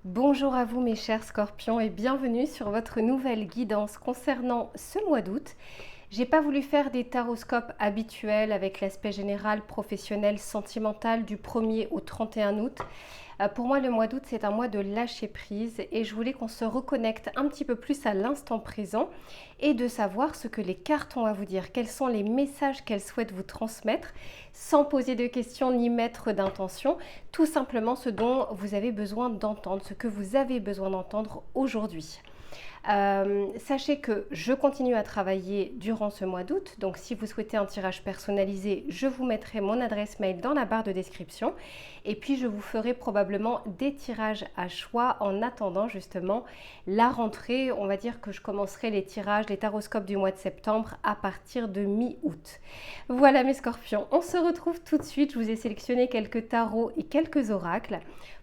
Bonjour à vous mes chers scorpions et bienvenue sur votre nouvelle guidance concernant ce mois d'août. J'ai pas voulu faire des taroscopes habituels avec l'aspect général, professionnel, sentimental du 1er au 31 août. Pour moi, le mois d'août, c'est un mois de lâcher prise et je voulais qu'on se reconnecte un petit peu plus à l'instant présent et de savoir ce que les cartes ont à vous dire, quels sont les messages qu'elles souhaitent vous transmettre, sans poser de questions ni mettre d'intention, tout simplement ce dont vous avez besoin d'entendre, ce que vous avez besoin d'entendre aujourd'hui. Sachez que je continue à travailler durant ce mois d'août, donc si vous souhaitez un tirage personnalisé, je vous mettrai mon adresse mail dans la barre de description et puis je vous ferai probablement des tirages à choix en attendant justement la rentrée. On va dire que je commencerai les tirages, les taroscopes du mois de septembre à partir de mi-août. Voilà mes scorpions, on se retrouve tout de suite. Je vous ai sélectionné quelques tarots et quelques oracles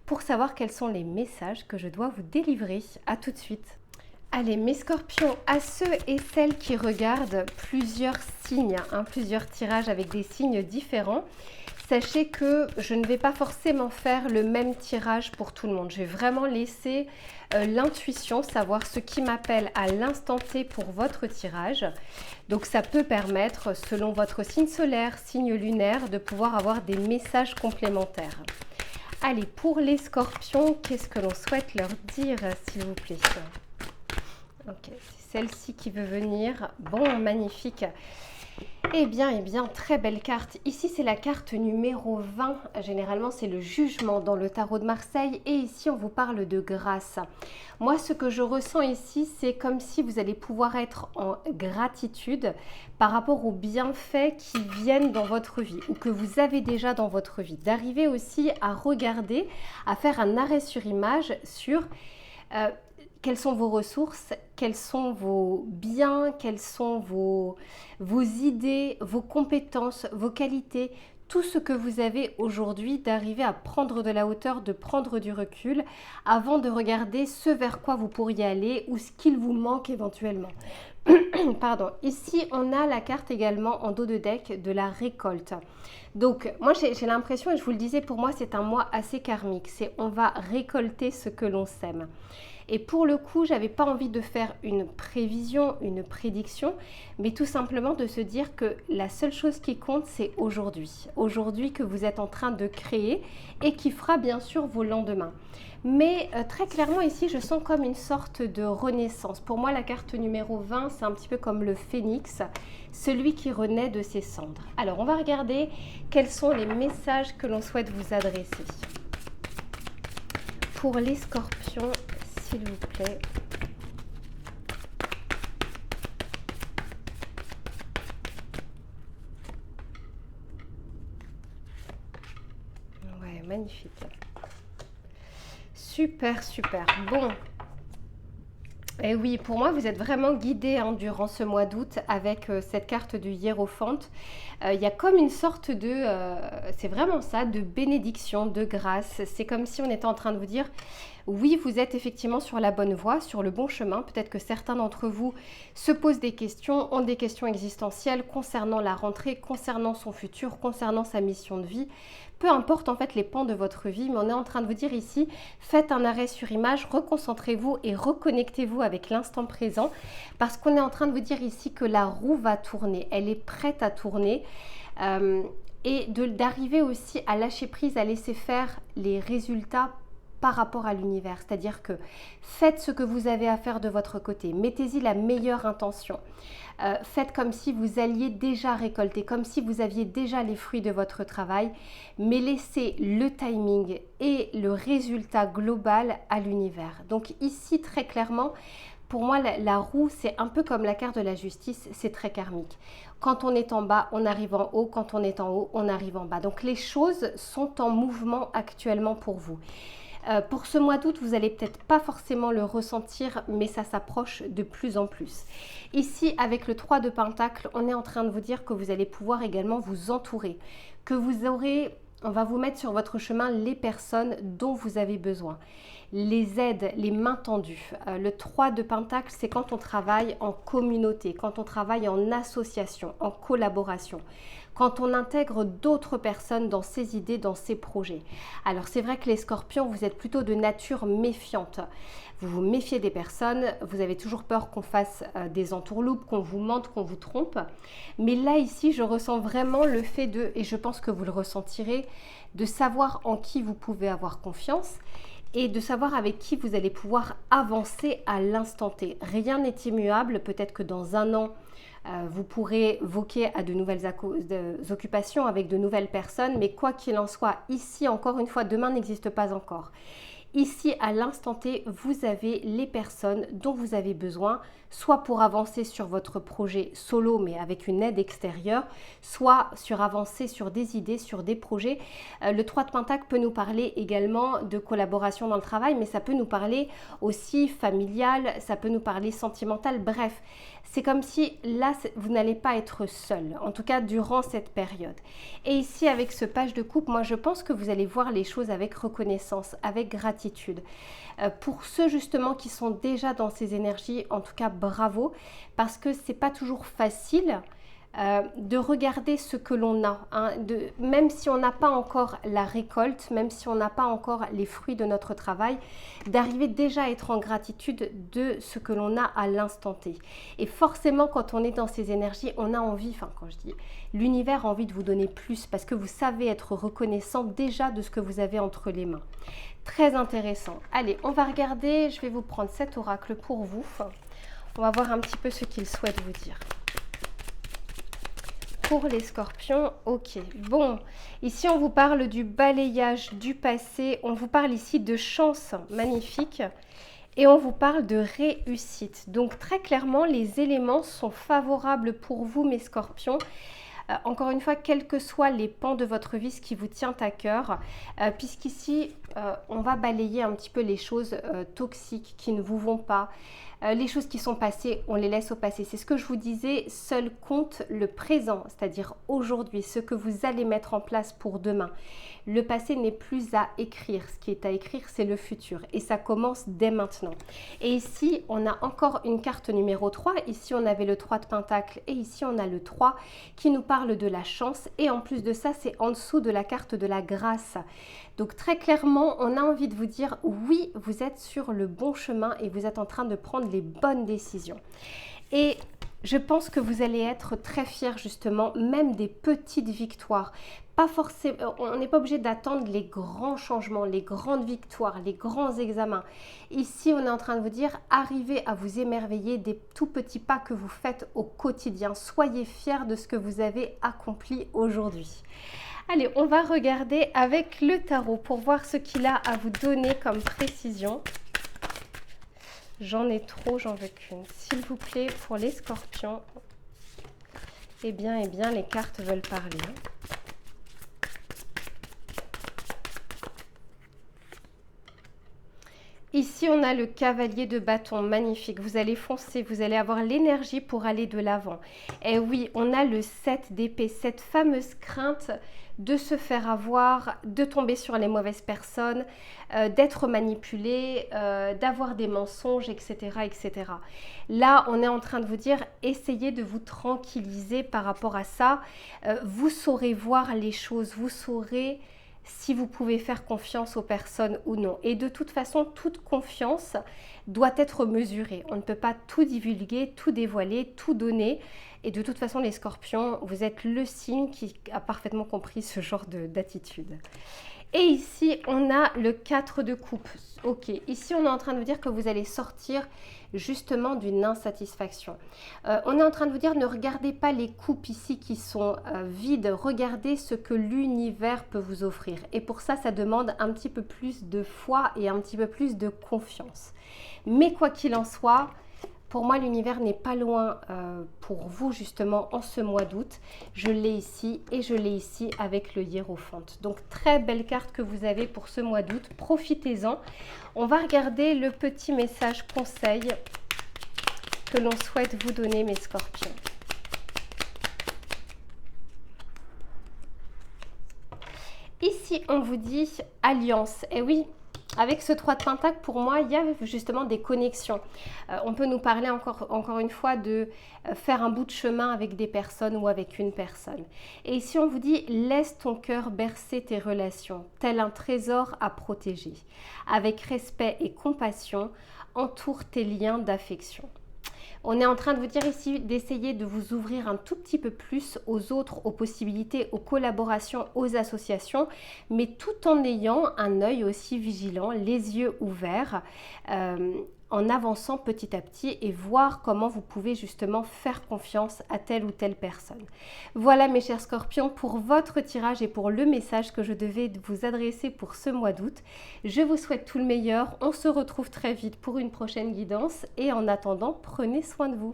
pour savoir quels sont les messages que je dois vous délivrer. À tout de suite. Allez, mes scorpions, à ceux et celles qui regardent plusieurs signes, plusieurs tirages avec des signes différents, sachez que je ne vais pas forcément faire le même tirage pour tout le monde. Je vais vraiment laisser l'intuition, savoir ce qui m'appelle à l'instant T pour votre tirage. Donc ça peut permettre, selon votre signe solaire, signe lunaire, de pouvoir avoir des messages complémentaires. Allez, pour les scorpions, qu'est-ce que l'on souhaite leur dire, s'il vous plaît ? Ok, c'est celle-ci qui veut venir. Bon, magnifique. Eh bien, très belle carte. Ici, c'est la carte numéro 20. Généralement, c'est le jugement dans le tarot de Marseille. Et ici, on vous parle de grâce. Moi, ce que je ressens ici, c'est comme si vous allez pouvoir être en gratitude par rapport aux bienfaits qui viennent dans votre vie ou que vous avez déjà dans votre vie. D'arriver aussi à regarder, à faire un arrêt sur image sur... quelles sont vos ressources, quels sont vos biens, quelles sont vos idées, vos compétences, vos qualités, tout ce que vous avez aujourd'hui, d'arriver à prendre de la hauteur, de prendre du recul avant de regarder ce vers quoi vous pourriez aller ou ce qu'il vous manque éventuellement. Pardon. Ici, on a la carte également en dos de deck de la récolte. Donc, moi, j'ai l'impression, et je vous le disais, pour moi, c'est un mois assez karmique. C'est on va récolter ce que l'on sème. Et pour le coup, j'avais pas envie de faire une prévision, une prédiction, mais tout simplement de se dire que la seule chose qui compte, c'est aujourd'hui. Aujourd'hui que vous êtes en train de créer et qui fera bien sûr vos lendemains. Mais très clairement ici, je sens comme une sorte de renaissance. Pour moi, la carte numéro 20, c'est un petit peu comme le phénix, celui qui renaît de ses cendres. Alors, on va regarder quels sont les messages que l'on souhaite vous adresser. Pour les scorpions, s'il vous plaît. Ouais, magnifique. Super, super. Bon. Et oui, pour moi, vous êtes vraiment guidé durant ce mois d'août avec cette carte du hiérophante. Il y a comme une sorte de, c'est vraiment ça, de bénédiction, de grâce. C'est comme si on était en train de vous dire, oui, vous êtes effectivement sur la bonne voie, sur le bon chemin. Peut-être que certains d'entre vous se posent des questions, ont des questions existentielles concernant la rentrée, concernant son futur, concernant sa mission de vie. Peu importe en fait les pans de votre vie, mais on est en train de vous dire ici, faites un arrêt sur image, reconcentrez-vous et reconnectez-vous avec l'instant présent parce qu'on est en train de vous dire ici que la roue va tourner, elle est prête à tourner et d'arriver aussi à lâcher prise, à laisser faire les résultats par rapport à l'univers, c'est-à-dire que faites ce que vous avez à faire de votre côté, mettez-y la meilleure intention. Faites comme si vous alliez déjà récolter, comme si vous aviez déjà les fruits de votre travail, mais laissez le timing et le résultat global à l'univers. Donc ici, très clairement, pour moi, la roue, c'est un peu comme la carte de la justice, c'est très karmique. Quand on est en bas, on arrive en haut. Quand on est en haut, on arrive en bas. Donc les choses sont en mouvement actuellement pour vous. Pour ce mois d'août, vous n'allez peut-être pas forcément le ressentir, mais ça s'approche de plus en plus. Ici, avec le 3 de Pentacle, on est en train de vous dire que vous allez pouvoir également vous entourer, que vous aurez, on va vous mettre sur votre chemin les personnes dont vous avez besoin, les aides, les mains tendues. Le 3 de Pentacle, c'est quand on travaille en communauté, quand on travaille en association, en collaboration. quand on intègre d'autres personnes dans ses idées, dans ses projets. Alors c'est vrai que les scorpions, vous êtes plutôt de nature méfiante. Vous vous méfiez des personnes, vous avez toujours peur qu'on fasse des entourloupes, qu'on vous mente, qu'on vous trompe. Mais là, ici, je ressens vraiment le fait de, et je pense que vous le ressentirez, de savoir en qui vous pouvez avoir confiance et de savoir avec qui vous allez pouvoir avancer à l'instant T. Rien n'est immuable, peut-être que dans un an, vous pourrez voquer à de nouvelles occupations avec de nouvelles personnes, mais quoi qu'il en soit, ici, encore une fois, demain n'existe pas encore. Ici, à l'instant T, vous avez les personnes dont vous avez besoin, soit pour avancer sur votre projet solo, mais avec une aide extérieure, soit sur avancer sur des idées, sur des projets. Le 3 de Pentacle peut nous parler également de collaboration dans le travail, mais ça peut nous parler aussi familial, ça peut nous parler sentimental, bref. C'est comme si là, vous n'allez pas être seul, en tout cas durant cette période. Et ici, avec ce page de coupe, moi je pense que vous allez voir les choses avec reconnaissance, avec gratitude. Pour ceux justement qui sont déjà dans ces énergies, en tout cas bravo, parce que c'est pas toujours facile de regarder ce que l'on a, hein, même si on n'a pas encore la récolte, même si on n'a pas encore les fruits de notre travail, d'arriver déjà à être en gratitude de ce que l'on a à l'instant T. Et forcément, quand on est dans ces énergies, on a envie, enfin quand je dis, l'univers a envie de vous donner plus parce que vous savez être reconnaissant déjà de ce que vous avez entre les mains. Très intéressant. Allez, on va regarder, je vais vous prendre cet oracle pour vous. On va voir un petit peu ce qu'il souhaite vous dire. Pour les scorpions, ok. Bon, ici on vous parle du balayage du passé, on vous parle ici de chance magnifique et on vous parle de réussite. Donc très clairement, les éléments sont favorables pour vous, mes scorpions. Encore une fois, quels que soient les pans de votre vie, ce qui vous tient à cœur, puisqu'ici, on va balayer un petit peu les choses toxiques qui ne vous vont pas. Les choses qui sont passées, on les laisse au passé. C'est ce que je vous disais, seul compte le présent, c'est-à-dire aujourd'hui, ce que vous allez mettre en place pour demain. Le passé n'est plus à écrire. Ce qui est à écrire, c'est le futur. Et ça commence dès maintenant. Et ici, on a encore une carte numéro 3. Ici, on avait le 3 de Pentacle et ici, on a le 3 qui nous parle de la chance. Et en plus de ça, c'est en dessous de la carte de la grâce. Donc très clairement, on a envie de vous dire oui, vous êtes sur le bon chemin et vous êtes en train de prendre les bonnes décisions. Et je pense que vous allez être très fiers justement, même des petites victoires. Pas forcément, on n'est pas obligé d'attendre les grands changements, les grandes victoires, les grands examens. Ici, on est en train de vous dire, arrivez à vous émerveiller des tout petits pas que vous faites au quotidien. Soyez fiers de ce que vous avez accompli aujourd'hui. Allez, on va regarder avec le tarot pour voir ce qu'il a à vous donner comme précision. J'en ai trop, j'en veux qu'une. S'il vous plaît, pour les scorpions, eh bien, les cartes veulent parler. Ici, on a le cavalier de bâton, magnifique. Vous allez foncer, vous allez avoir l'énergie pour aller de l'avant. Et oui, on a le 7 d'épée, cette fameuse crainte de se faire avoir, de tomber sur les mauvaises personnes, d'être manipulé, d'avoir des mensonges, etc., etc. Là, on est en train de vous dire, essayez de vous tranquilliser par rapport à ça. Vous saurez voir les choses, vous saurez si vous pouvez faire confiance aux personnes ou non. Et de toute façon, toute confiance doit être mesurée. On ne peut pas tout divulguer, tout dévoiler, tout donner. Et de toute façon, les scorpions, vous êtes le signe qui a parfaitement compris ce genre d'attitude. Et ici, on a le 4 de coupe. Ok, ici, on est en train de vous dire que vous allez sortir justement d'une insatisfaction. On est en train de vous dire, ne regardez pas les coupes ici qui sont vides. Regardez ce que l'univers peut vous offrir. Et pour ça, ça demande un petit peu plus de foi et un petit peu plus de confiance. Mais quoi qu'il en soit, pour moi, l'univers n'est pas loin pour vous, justement, en ce mois d'août. Je l'ai ici et je l'ai ici avec le hiérophante. Donc, très belle carte que vous avez pour ce mois d'août. Profitez-en. On va regarder le petit message conseil que l'on souhaite vous donner, mes scorpions. Ici, on vous dit alliance. Et oui, Avec ce 3 de Pentacle, pour moi, il y a justement des connexions. On peut nous parler encore une fois de faire un bout de chemin avec des personnes ou avec une personne. Et ici, on vous dit, laisse ton cœur bercer tes relations, tel un trésor à protéger. Avec respect et compassion, entoure tes liens d'affection. On est en train de vous dire ici d'essayer de vous ouvrir un tout petit peu plus aux autres, aux possibilités, aux collaborations, aux associations, mais tout en ayant un œil aussi vigilant, les yeux ouverts, en avançant petit à petit et voir comment vous pouvez justement faire confiance à telle ou telle personne. Voilà mes chers scorpions pour votre tirage et pour le message que je devais vous adresser pour ce mois d'août. Je vous souhaite tout le meilleur, on se retrouve très vite pour une prochaine guidance et en attendant, prenez soin de vous.